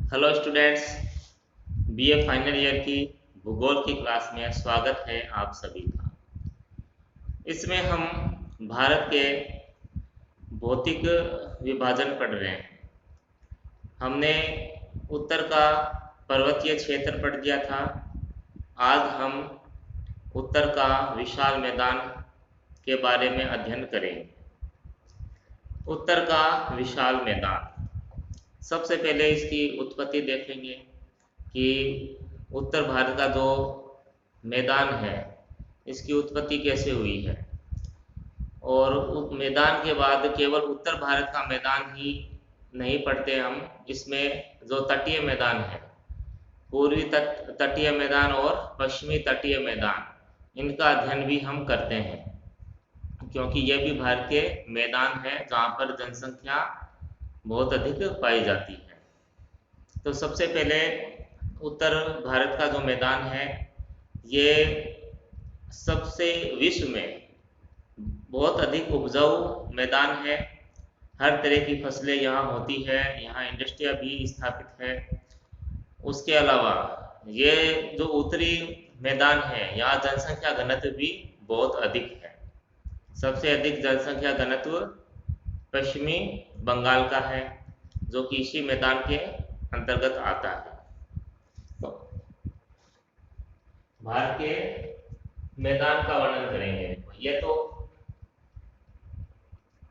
Hello students, BA final year की भूगोल की क्लास में स्वागत है आप सभी का। इसमें हम भारत के भौतिक विभाजन पढ़ रहे हैं। हमने उत्तर का पर्वतीय क्षेत्र पढ़ लिया था। आज हम उत्तर का विशाल मैदान के बारे में अध्ययन करेंगे। उत्तर का विशाल मैदान, सबसे पहले इसकी उत्पत्ति देखेंगे कि उत्तर भारत का जो मैदान है इसकी उत्पत्ति कैसे हुई है। और उस मैदान के बाद केवल उत्तर भारत का मैदान ही नहीं पढ़ते हम, इसमें जो तटीय मैदान है, पूर्वी तटीय मैदान और पश्चिमी तटीय मैदान, इनका अध्ययन भी हम करते हैं, क्योंकि यह भी भारतीय मैदान है जहाँ पर जनसंख्या बहुत अधिक पाई जाती है। तो सबसे पहले उत्तर भारत का जो मैदान है ये सबसे विश्व में बहुत अधिक उपजाऊ मैदान है। हर तरह की फसलें यहाँ होती है, यहाँ इंडस्ट्रिया भी स्थापित है। उसके अलावा ये जो उत्तरी मैदान है यहाँ जनसंख्या घनत्व भी बहुत अधिक है। सबसे अधिक जनसंख्या घनत्व पश्चिमी बंगाल का है, जो कि इसी मैदान के अंतर्गत आता है। तो भारत के मैदान का वर्णन करेंगे। यह तो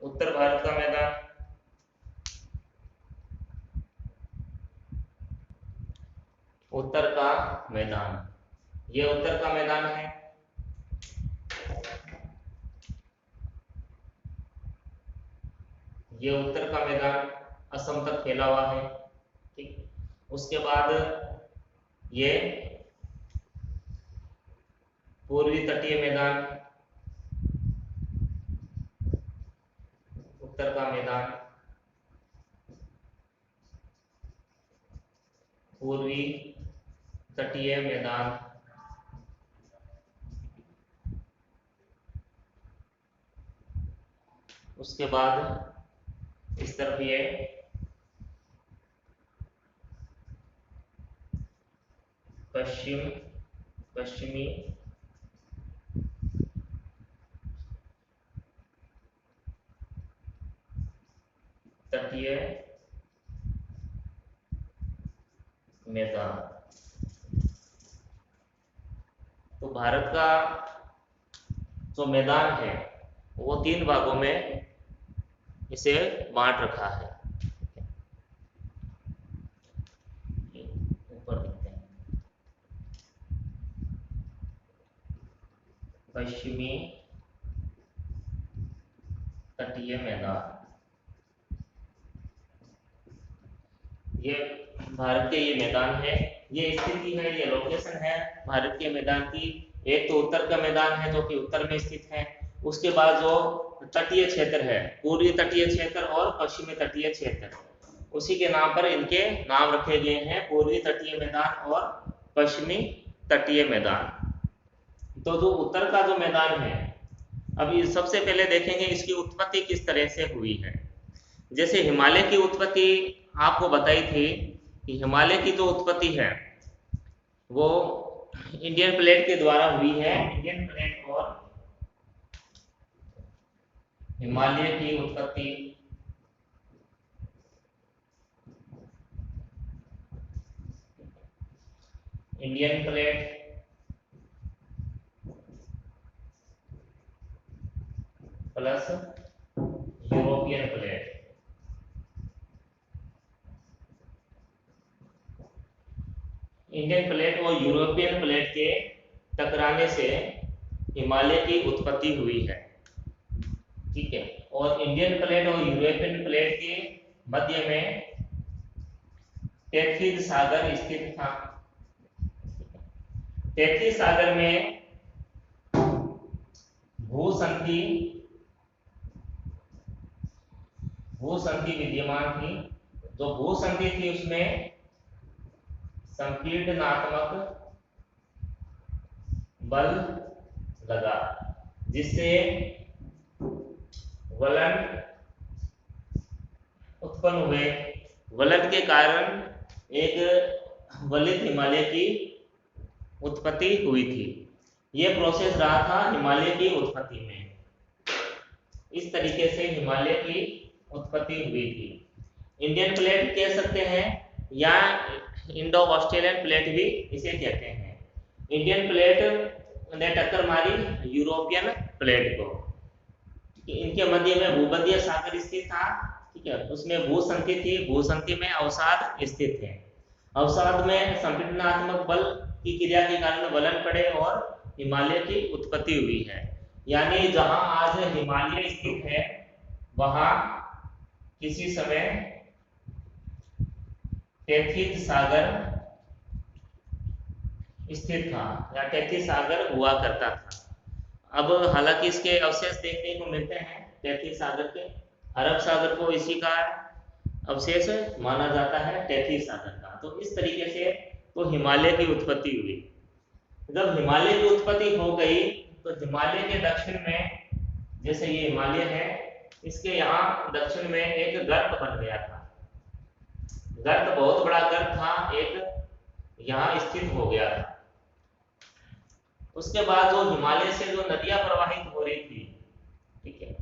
उत्तर भारत का मैदान, उत्तर का मैदान, यह उत्तर का मैदान है। यह उत्तर का मैदान असम तक फैला हुआ है। ठीक, उसके बाद ये पूर्वी तटीय मैदान, उत्तर का मैदान, पूर्वी तटीय मैदान, उसके बाद इस तरफ ये पश्चिमी तटीय मैदान। तो भारत का जो मैदान है वो 3 भागों में इसे बांट रखा है। ऊपर दिखते हैं पश्चिमी तटीय मैदान। ये भारत के ये मैदान है, ये स्थिति है, ये लोकेशन है भारत के मैदान की। एक तो उत्तर का मैदान है जो कि उत्तर में स्थित है। उसके बाद जो तटीय क्षेत्र है, पूर्वी तटीय क्षेत्र और पश्चिमी तटीय क्षेत्र, उसी के नाम पर इनके नाम रखे गए हैं, पूर्वी तटीय मैदान और पश्चिमी तटीय मैदान। तो जो उत्तर का जो मैदान है, अभी सबसे पहले देखेंगे इसकी उत्पत्ति किस तरह से हुई है। जैसे हिमालय की उत्पत्ति आपको बताई थी कि हिमालय की जो उत्पत्ति है वो इंडियन प्लेट के द्वारा हुई है। इंडियन प्लेट और हिमालय की उत्पत्ति Indian plate plus European plate. Indian plate और यूरोपियन प्लेट के टकराने से हिमालय की उत्पत्ति हुई है। ठीक है, और इंडियन प्लेट और यूरोपियन प्लेट के मध्य में तैथिस सागर स्थित था। तैथिस सागर में भूसंधि विद्यमान थी। जो भूसंधि थी उसमें संपीड़नात्मक बल लगा, जिससे वलन उत्पन्न हुए। वलन के कारण एक वलित हिमालय की उत्पत्ति हुई थी। ये प्रोसेस रहा था हिमालय की उत्पत्ति में। इस तरीके से हिमालय की उत्पत्ति हुई थी। इंडियन प्लेट कह सकते हैं या इंडो ऑस्ट्रेलियन प्लेट भी इसे कहते हैं। इंडियन प्लेट ने टक्कर मारी यूरोपियन प्लेट को। इनके मध्य में भूमध्य सागर स्थित था, ठीक है। उसमें भूसंधि थी, भूसंधि में अवसाद स्थित है। अवसाद में संपीड़नात्मक बल की क्रिया के कारण वलन पड़े और हिमालय की उत्पत्ति हुई है। यानी जहां आज हिमालय स्थित है वहां किसी समय टेथिस सागर स्थित था या टेथिस सागर हुआ करता था। अब हालांकि इसके अवशेष देखने को मिलते हैं टेथिस सागर के। अरब सागर को इसी का अवशेष माना जाता है, टेथिस सागर का। तो इस तरीके से तो हिमालय की उत्पत्ति हुई। जब हिमालय की उत्पत्ति हो गई तो हिमालय के दक्षिण में, जैसे ये हिमालय है, इसके यहाँ दक्षिण में एक गर्त बन गया था। गर्त बहुत बड़ा गर्त था, एक यहाँ स्थित हो गया था। उसके बाद जो हिमालय से जो नदियां प्रवाहित हो रही थी, ठीक है,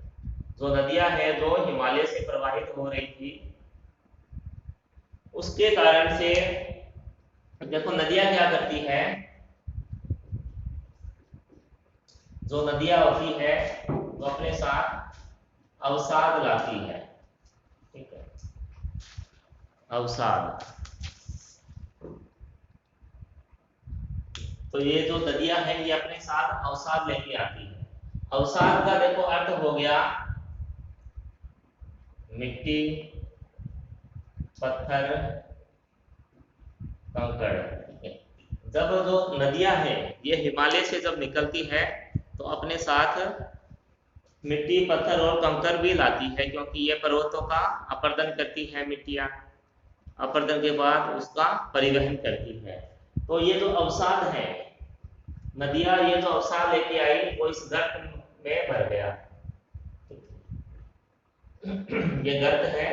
जो नदियां है जो हिमालय से प्रवाहित हो रही थी, उसके कारण से देखो नदियां क्या करती है, जो नदियां होती है वो अपने साथ अवसाद लाती है, ठीक है, अवसाद। तो ये जो नदियां हैं ये अपने साथ अवसाद लेके आती है। अवसाद का देखो अर्थ हो गया मिट्टी, पत्थर, कंकड़, ठीक है। जब जो नदियां हैं ये हिमालय से जब निकलती है तो अपने साथ मिट्टी, पत्थर और कंकड़ भी लाती है, क्योंकि ये पर्वतों का अपर्दन करती है मिट्टियां। अपर्दन के बाद उसका परिवहन करती है। तो ये जो अवसाद है, नदियां ये जो अवसाद लेके आई वो इस गर्त में भर गया। ये गर्त है,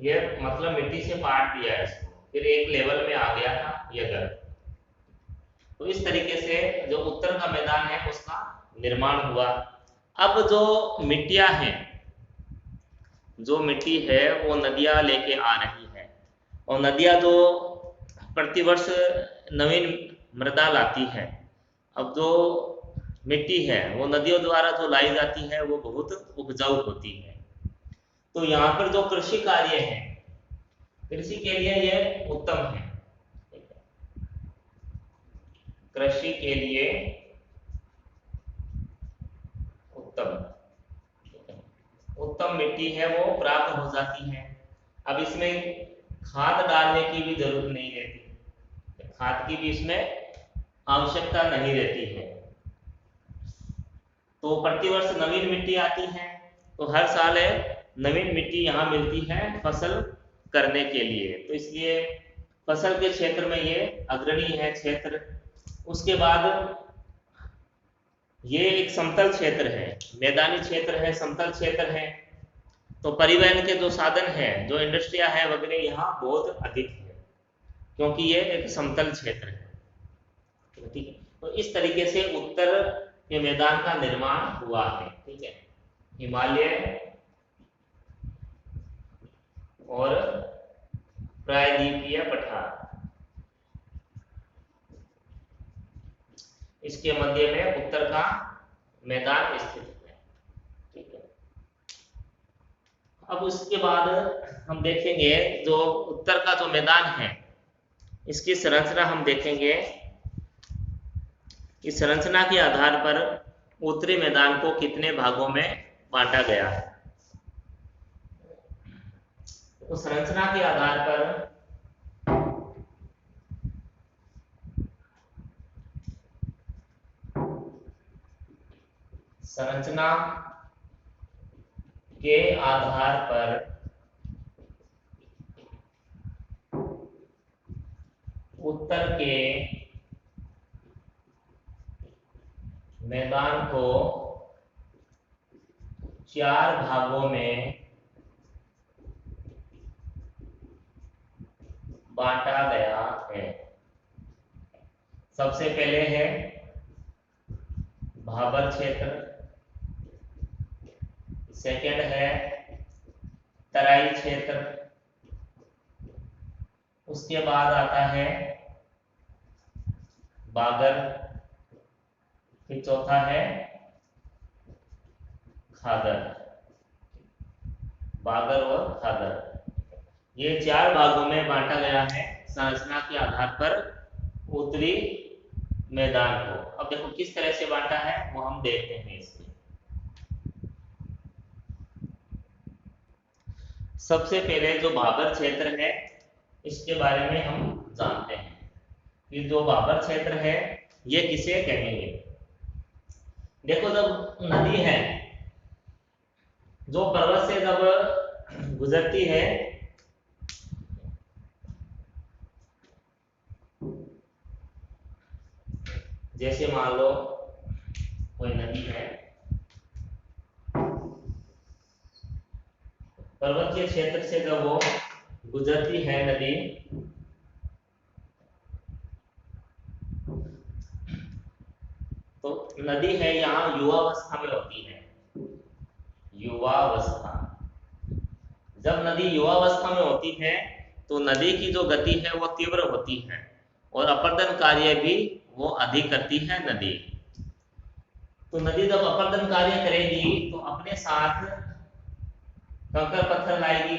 ये मतलब मिट्टी से पाट दिया है इसको, फिर एक लेवल में आ गया था ये गर्त। तो इस तरीके से जो उत्तर का मैदान है उसका निर्माण हुआ। अब जो मिट्टियां हैं, जो मिट्टी है वो नदियां लेके आ रही है, और नदियां जो प्रतिवर्ष नवीन मृदा लाती है। अब जो मिट्टी है वो नदियों द्वारा जो लाई जाती है वो बहुत उपजाऊ होती है। तो यहाँ पर जो कृषि कार्य है, कृषि के लिए ये उत्तम है, कृषि के लिए उत्तम मिट्टी है वो प्राप्त हो जाती है। अब इसमें खाद डालने की भी जरूरत नहीं रहती, खाद की भी इसमें आवश्यकता नहीं रहती है। तो प्रतिवर्ष नवीन मिट्टी आती है, तो हर साल नवीन मिट्टी यहाँ मिलती है फसल करने के लिए। तो इसलिए फसल के क्षेत्र में ये अग्रणी है क्षेत्र। उसके बाद ये एक समतल क्षेत्र है, मैदानी क्षेत्र है, समतल क्षेत्र है। तो परिवहन के जो साधन है, जो इंडस्ट्रिया है वगैरह यहाँ बहुत अधिक है, क्योंकि ये एक समतल क्षेत्र है, ठीक है। तो इस तरीके से उत्तर के मैदान का निर्माण हुआ है, ठीक है। हिमालय और प्रायद्वीपीय पठार, इसके मध्य में उत्तर का मैदान स्थित है, ठीक है। अब उसके बाद हम देखेंगे जो उत्तर का जो मैदान है इसकी संरचना हम देखेंगे। इस संरचना के आधार पर उत्तरी मैदान को कितने भागों में बांटा गया है। तो संरचना के आधार पर संरचना के आधार पर उत्तर के मैदान को 4 भागों में बांटा गया है। सबसे पहले है भाबर क्षेत्र, सेकंड है तराई क्षेत्र, उसके बाद आता है बागर, फिर चौथा है खादर। बागर और खादर, ये 4 भागों में बांटा गया है संरचना के आधार पर उत्तरी मैदान को। अब देखो किस तरह से बांटा है वो हम देखते हैं इसमें। सबसे पहले जो भाबर क्षेत्र है इसके बारे में हम जानते हैं कि जो भाबर क्षेत्र है ये किसे कहेंगे। देखो जब नदी है जो पर्वत से जब गुजरती है जैसे मान लो कोई नदी है, पर्वतीय क्षेत्र से जब वो गुजरती है नदी तो नदी है यहाँ युवावस्था में होती है। युवावस्था, जब नदी युवावस्था में होती है तो नदी की जो गति है वो तीव्र होती है और अपर्दन कार्य भी वो अधिक करती है नदी। तो नदी जब अपर्दन कार्य करेगी तो अपने साथ कंकड़ पत्थर लाएगी,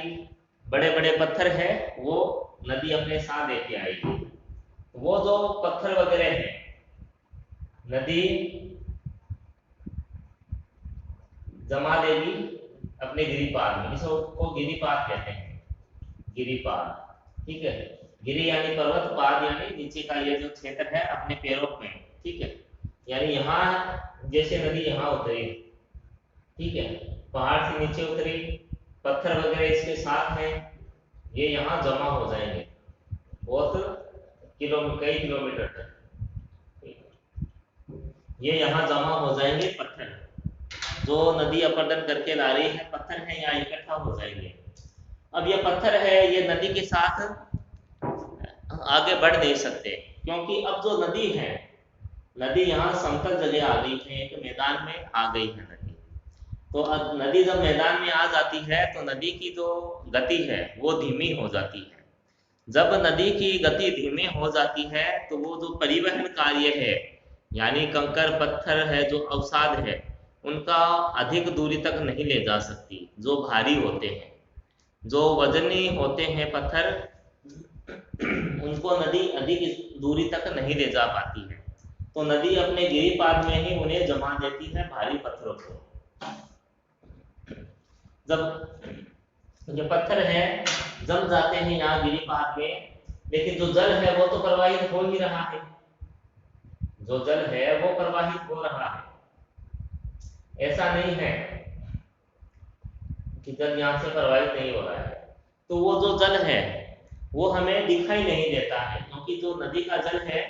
बड़े बड़े पत्थर है वो नदी अपने साथ लेके आएगी। वो जो पत्थर वगैरह है नदी जमा लेगी अपने गिरिपाद में, इसको गिरिपाद कहते हैं, गिरिपाद। ठीक है, गिरि यानी पर्वत, पाद यानी नीचे का ये जो क्षेत्र है अपने पैरों में। ठीक है, यानी यहाँ जैसे नदी यहाँ उतरी, ठीक है, पहाड़ से नीचे उतरी, पत्थर वगैरह इसके साथ हैं, ये यहाँ जमा हो जाएंगे बहुत कई किलोमीटर तक। ये यहाँ जमा हो जाएंगे पत्थर, जो नदी अपर्दन करके ला रही है पत्थर है यहाँ इकट्ठा हो जाएंगे। अब ये पत्थर है ये नदी के साथ आगे बढ़ नहीं सकते क्योंकि अब जो नदी है, नदी यहाँ समतल जगह आ गई है, एक मैदान में आ गई है नदी। तो अब नदी जब मैदान में आ जाती है तो नदी की जो गति है वो धीमी हो जाती है। जब नदी की गति धीमी हो जाती है तो वो जो परिवहन कार्य है यानी कंकड़ पत्थर है जो अवसाद है उनका अधिक दूरी तक नहीं ले जा सकती। जो भारी होते हैं, जो वजनी होते हैं पत्थर, उनको नदी अधिक दूरी तक नहीं ले जा पाती है। तो नदी अपने गिरिपाद में ही उन्हें जमा देती है भारी पत्थरों को। जब ये पत्थर है जम जाते हैं यहाँ गिरिपाद में, लेकिन जो जल है वो तो प्रवाहित हो ही रहा है, जो जल है वो प्रवाहित हो रहा है। ऐसा नहीं है कि जल यहाँ से प्रवाहित नहीं हो रहा है। तो वो जो जल है वो हमें दिखाई नहीं देता है क्योंकि जो नदी का जल है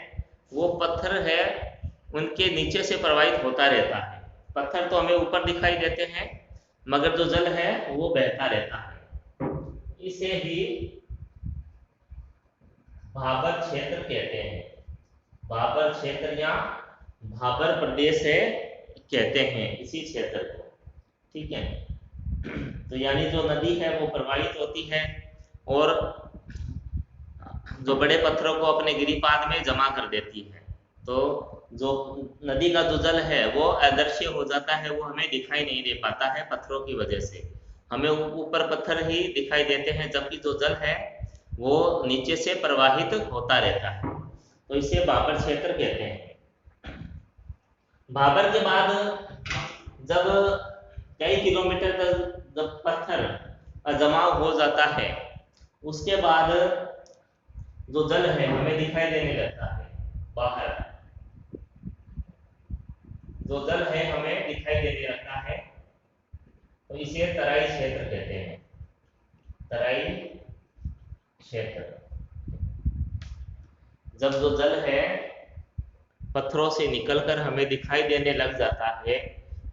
वो पत्थर है उनके नीचे से प्रवाहित होता रहता है। पत्थर तो हमें ऊपर दिखाई देते हैं मगर जो जल है वो बहता रहता है। इसे ही भाबर क्षेत्र कहते हैं। भाबर क्षेत्र या भाबर प्रदेश है कहते हैं इसी क्षेत्र को। ठीक है, तो यानी जो नदी है वो प्रवाहित होती है और जो बड़े पत्थरों को अपने गिरिपाद में जमा कर देती है। तो जो नदी का जो जल है वो अदृश्य हो जाता है, वो हमें दिखाई नहीं दे पाता है पत्थरों की वजह से, हमें ऊपर पत्थर ही दिखाई देते हैं जबकि जो जल है वो नीचे से प्रवाहित होता रहता है। तो इसे भाबर क्षेत्र कहते हैं। भाबर के बाद जब कई किलोमीटर तक जब पत्थर जमाव हो जाता है उसके बाद जो जल है हमें दिखाई देने लगता है बाहर, जो जल है हमें दिखाई देने लगता है। तो इसे तराई क्षेत्र कहते हैं। तराई क्षेत्र, जब जो जल है पत्थरों से निकलकर हमें दिखाई देने लग जाता है,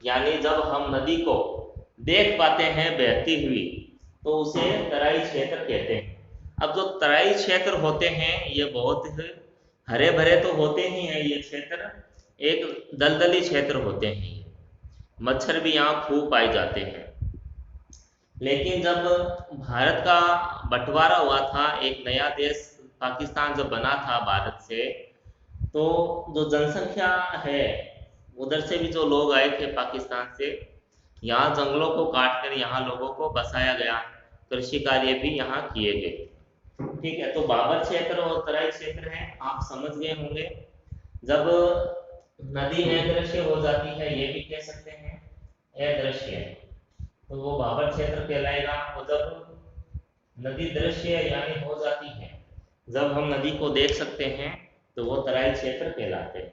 यानी जब हम नदी को देख पाते हैं बहती हुई, तो उसे तराई क्षेत्र कहते हैं। अब जो तराई क्षेत्र होते हैं ये बहुत हरे भरे तो होते ही हैं, ये क्षेत्र एक दलदली क्षेत्र होते हैं ये, मच्छर भी यहाँ खूब पाए जाते हैं। लेकिन जब भारत का बंटवारा हुआ था, एक नया देश पाकिस्तान जब बना था भारत से, तो जो जनसंख्या है उधर से भी जो लोग आए थे पाकिस्तान से, यहाँ जंगलों को काटकर यहाँ लोगों को बसाया गया, कृषि कार्य भी यहाँ किए गए। ठीक है, तो बाबर क्षेत्र और तराई क्षेत्र है, आप समझ गए होंगे। जब नदी अदृश्य हो जाती है, ये भी कह सकते हैं अदृश्य, तो वो बाबर क्षेत्र कहलाएगा। और जब नदी दृश्य यानी हो जाती है, जब हम नदी को देख सकते हैं, तो वो तराई क्षेत्र कहलाते हैं।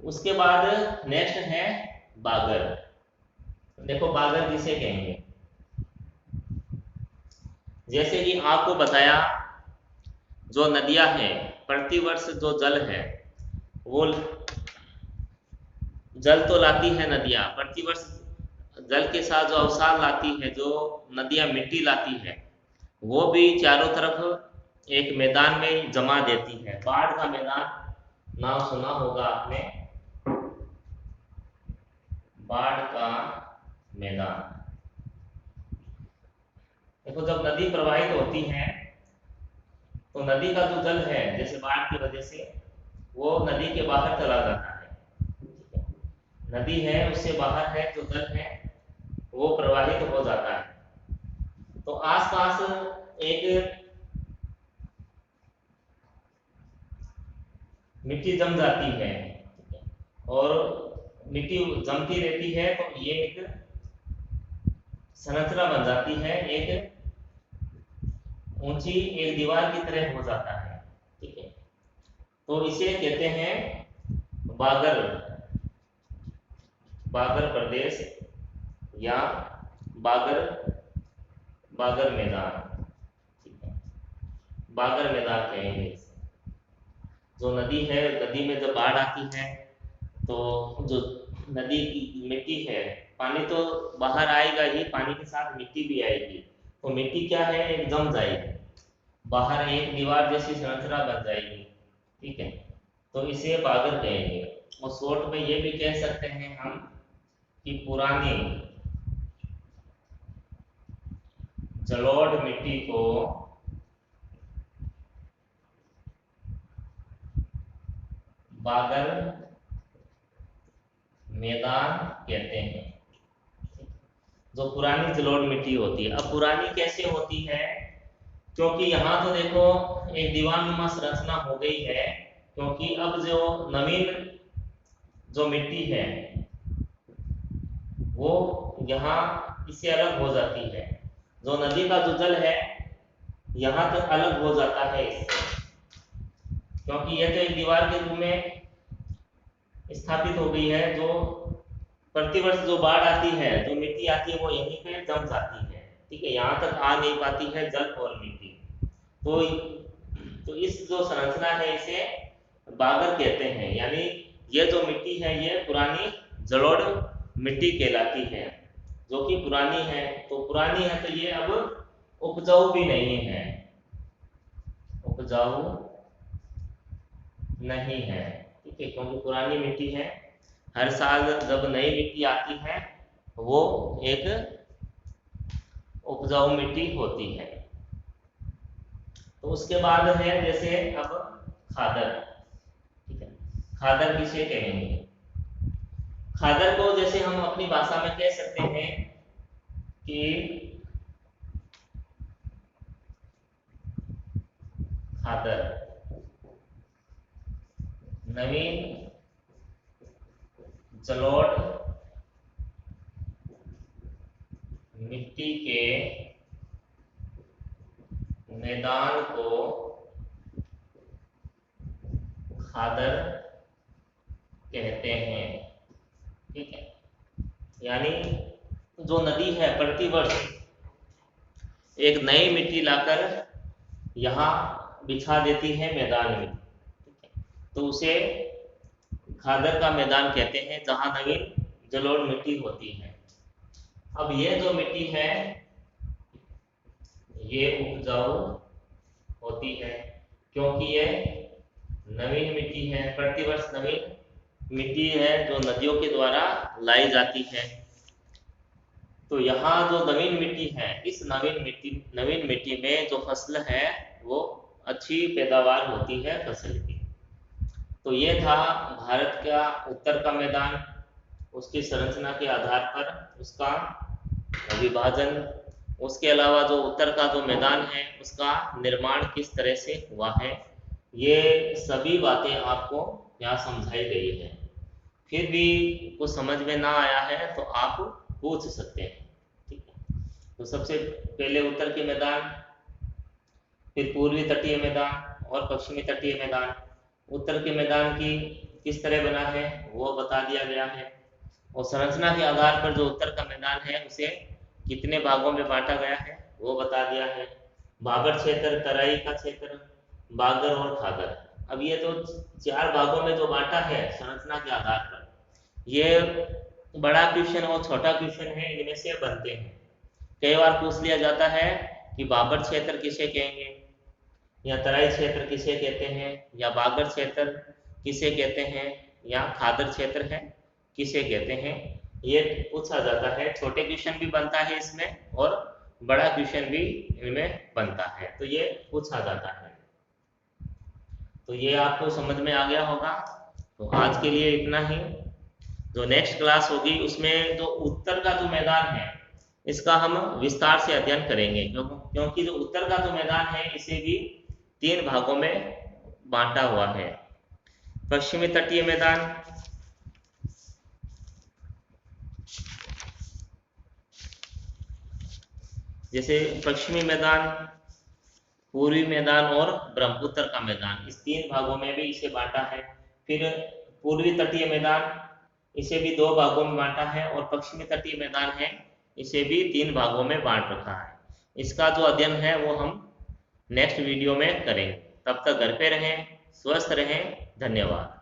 उसके बाद नेक्स्ट है बागर। देखो बागर किसे कहेंगे, जैसे कि आपको बताया, जो नदियां हैं प्रतिवर्ष जो जल है वो जल तो लाती है नदियां, प्रतिवर्ष जल के साथ जो अवसाद लाती है, जो नदियां मिट्टी लाती है, वो भी चारों तरफ एक मैदान में जमा देती है। बाढ़ का मैदान नाम सुना होगा आपने, बाढ़ का मैदान। देखो जब नदी प्रवाहित होती है, तो नदी का जो जल है जैसे बाढ़ की वजह से वो नदी के बाहर चला जाता है। नदी है उससे बाहर है जो जल है वो प्रवाहित हो जाता है, तो आसपास एक मिट्टी जम जाती है, और मिट्टी जमती रहती है, तो ये एक संरचना बन जाती है, एक ऊंची एक दीवार की तरह हो जाता है। ठीक है, तो इसे कहते हैं बागर, बागर प्रदेश या बागर, बागर मैदान। ठीक है, बागर मैदान कहेंगे इसे। जो नदी है, नदी में जब बाढ़ आती है तो जो नदी की मिट्टी है, पानी तो बाहर आएगा ही, पानी के साथ मिट्टी भी आएगी, तो मिट्टी क्या है एक जम जाएगी, बाहर एक दीवार जैसी संरचना बन जाएगी। ठीक है, तो इसे बागर कहेंगे। और शॉर्ट में ये भी कह सकते हैं हम कि पुरानी जलोढ़ मिट्टी को बागर मैदान कहते हैं। जो पुरानी जलोढ़ मिट्टी होती है, अब पुरानी कैसे होती है, क्योंकि यहाँ तो देखो एक दीवानुमा संरचना हो गई है, क्योंकि अब जो नवीन जो मिट्टी है वो यहाँ इससे अलग हो जाती है, जो नदी का जो जल है यहाँ तक अलग हो जाता है इससे, क्योंकि यह तो एक दीवार के रूप में स्थापित हो गई है। जो प्रतिवर्ष जो बाढ़ आती है, जो मिट्टी आती है, वो यहीं पे जम जाती है। ठीक है, यहाँ तक आ नहीं पाती है जल और मिट्टी, तो इस जो संरचना है इसे बागर कहते हैं। यानी ये जो मिट्टी है ये पुरानी जलोढ़ मिट्टी कहलाती है, जो कि पुरानी है। तो पुरानी है तो ये अब उपजाऊ भी नहीं है, उपजाऊ नहीं है। ठीक है, क्योंकि पुरानी मिट्टी है, हर साल जब नई मिट्टी आती है वो एक उपजाऊ मिट्टी होती है। तो उसके बाद है जैसे अब खादर। ठीक है, खादर किसे कहेंगे, खादर को जैसे हम अपनी भाषा में कह सकते हैं कि खादर नवीन जलोढ़ मिट्टी के मैदान को खादर कहते हैं। ठीक है, यानी जो नदी है प्रतिवर्ष एक नई मिट्टी लाकर यहाँ बिछा देती है मैदान में, तो उसे खादर का मैदान कहते हैं, जहां नवीन जलोढ़ मिट्टी होती है। अब ये जो मिट्टी है ये उपजाऊ होती है, क्योंकि ये नवीन मिट्टी है, प्रतिवर्ष नवीन मिट्टी है जो नदियों के द्वारा लाई जाती है। तो यहाँ जो नवीन मिट्टी है, इस नवीन मिट्टी में जो फसल है वो अच्छी पैदावार होती है फसल की। तो ये था भारत का उत्तर का मैदान, उसकी संरचना के आधार पर उसका विभाजन, उसके अलावा जो उत्तर का जो मैदान है उसका निर्माण किस तरह से हुआ है, ये सभी बातें आपको यहाँ समझाई गई है। फिर भी कुछ समझ में ना आया है तो आप पूछ सकते हैं, ठीक है। तो सबसे पहले उत्तर के मैदान, फिर पूर्वी तटीय मैदान और पश्चिमी तटीय मैदान। उत्तर के मैदान की किस तरह बना है वो बता दिया गया है, और संरचना के आधार पर जो उत्तर का मैदान है उसे कितने भागों में बांटा गया है वो बता दिया है। बाबर क्षेत्र, तराई का क्षेत्र, बागर और खागर। अब ये जो 4 भागों में जो बांटा है संरचना के आधार पर, ये बड़ा क्वेश्चन और छोटा क्वेश्चन है, इनमें से बनते हैं। कई बार पूछ लिया जाता है कि बाबर क्षेत्र किसे कहेंगे, या तराई क्षेत्र किसे कहते हैं, या बागर क्षेत्र किसे कहते हैं, या खादर क्षेत्र है किसे कहते हैं, ये पूछा जाता है। छोटे क्वेश्चन भी बनता है इसमें और बड़ा क्वेश्चन भी इनमें बनता है, तो ये पूछा जाता है। तो ये आपको समझ में आ गया होगा। तो आज के लिए इतना ही। जो नेक्स्ट क्लास होगी उसमें जो उत्तर का जो मैदान है इसका हम विस्तार से अध्ययन करेंगे, क्योंकि जो उत्तर का जो मैदान है इसे भी 3 भागों में बांटा हुआ है। पश्चिमी तटीय मैदान, जैसे पश्चिमी मैदान, पूर्वी मैदान और ब्रह्मपुत्र का मैदान, इस 3 भागों में भी इसे बांटा है। फिर पूर्वी तटीय मैदान, इसे भी 2 भागों में बांटा है, और पश्चिमी तटीय मैदान है इसे भी 3 भागों में बांट रखा है। इसका जो अध्ययन है वो हम नेक्स्ट वीडियो में करेंगे। तब तक घर पे रहें, स्वस्थ रहें, धन्यवाद।